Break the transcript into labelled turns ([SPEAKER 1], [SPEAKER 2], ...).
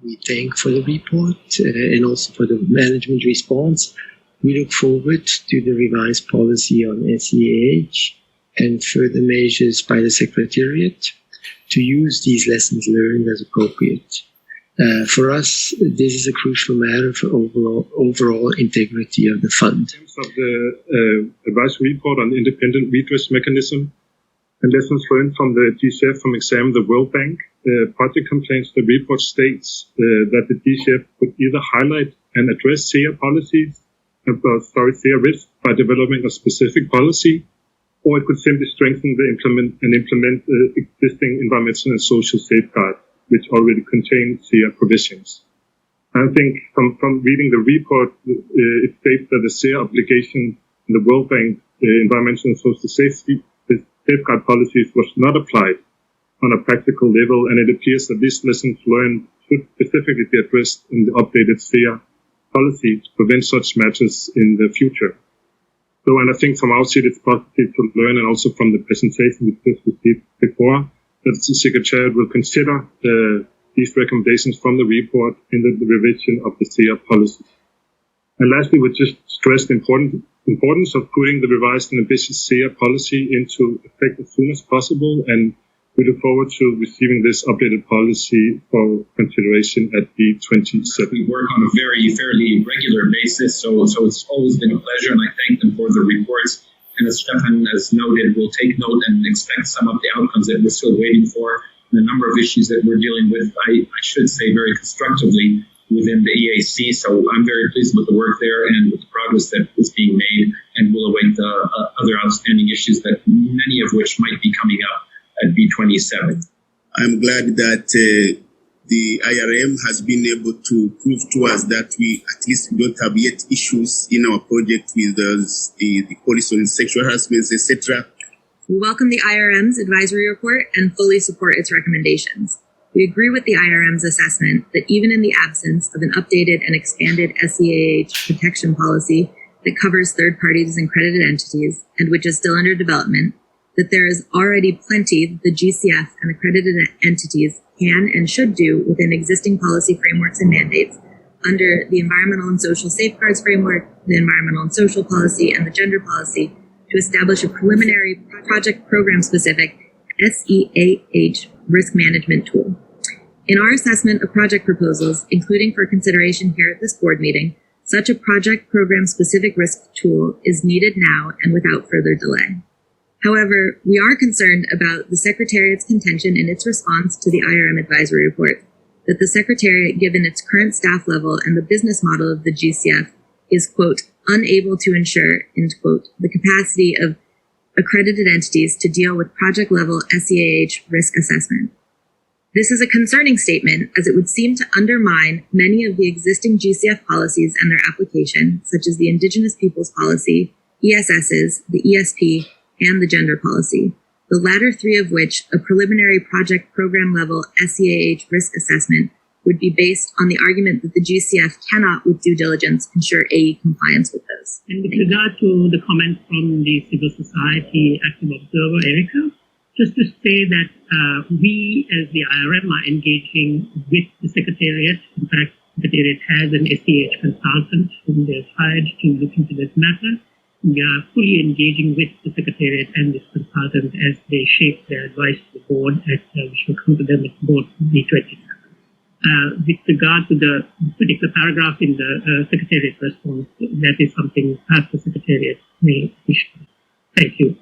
[SPEAKER 1] We thank for the report and also for the management response. We look forward to the revised policy on SEAH and further measures by the Secretariat to use these lessons learned as appropriate. For us, this is a crucial matter for overall integrity of the fund.
[SPEAKER 2] In terms of the advisory report on the independent redress mechanism and lessons learned from the GCF from exam the World Bank project complaints, the report states that the GCF could either highlight and address SEAH policies, SEAH risk by developing a specific policy, or it could simply strengthen the implement existing environmental and social safeguards, which already contain SEAH provisions. I think from reading the report, it states that the SEAH obligation in the World Bank environmental and social safeguard policies was not applied on a practical level, and it appears that these lessons learned should specifically be addressed in the updated SEAH policy to prevent such matters in the future. So, and I think from our side it's positive to learn, and also from the presentation we just received before, that the Secretariat will consider these recommendations from the report in the revision of the SEAH policy. And lastly, we just stress the importance of putting the revised and ambitious SEAH policy into effect as soon as possible, and we look forward to receiving this updated policy for consideration at B27.
[SPEAKER 3] We work on a fairly regular basis, so it's always been a pleasure, and I thank them for the reports. And as Stefan has noted, we'll take note and expect some of the outcomes that we're still waiting for, and the number of issues that we're dealing with, I should say, very constructively within the EAC. So I'm very pleased with the work there and with the progress that is being made, and we'll await the other outstanding issues, that many of which might be coming up at B27.
[SPEAKER 4] I'm glad that the IRM has been able to prove to us that we at least don't have yet issues in our project with the policy on sexual harassment, etc.
[SPEAKER 5] We welcome the IRM's advisory report and fully support its recommendations. We agree with the IRM's assessment that even in the absence of an updated and expanded SEAH protection policy that covers third parties and accredited entities, and which is still under development, that there is already plenty that the GCF and accredited entities can and should do within existing policy frameworks and mandates under the Environmental and Social Safeguards Framework, the Environmental and Social Policy, and the Gender Policy to establish a preliminary project program-specific SEAH risk management tool. In our assessment of project proposals, including for consideration here at this board meeting, such a project program-specific risk tool is needed now and without further delay. However, we are concerned about the Secretariat's contention in its response to the IRM advisory report that the Secretariat, given its current staff level and the business model of the GCF, is, quote, unable to ensure, end quote, the capacity of accredited entities to deal with project-level SEAH risk assessment. This is a concerning statement, as it would seem to undermine many of the existing GCF policies and their application, such as the Indigenous Peoples Policy, ESSs, the ESP, and the Gender Policy, the latter three of which, a preliminary project program level SEAH risk assessment, would be based on the argument that the GCF cannot, with due diligence, ensure AE compliance with those.
[SPEAKER 6] And with regard to the comment from the civil society active observer, Erica, just to say that we as the IRM are engaging with the Secretariat. In fact, the Secretariat has an SEAH consultant whom they've hired to look into this matter. We are fully engaging with the Secretariat and this consultant as they shape their advice to the board, as we shall come to them at board B27. With regard to the particular paragraph in the Secretariat response, that is something perhaps the Secretariat may wish to. Thank you.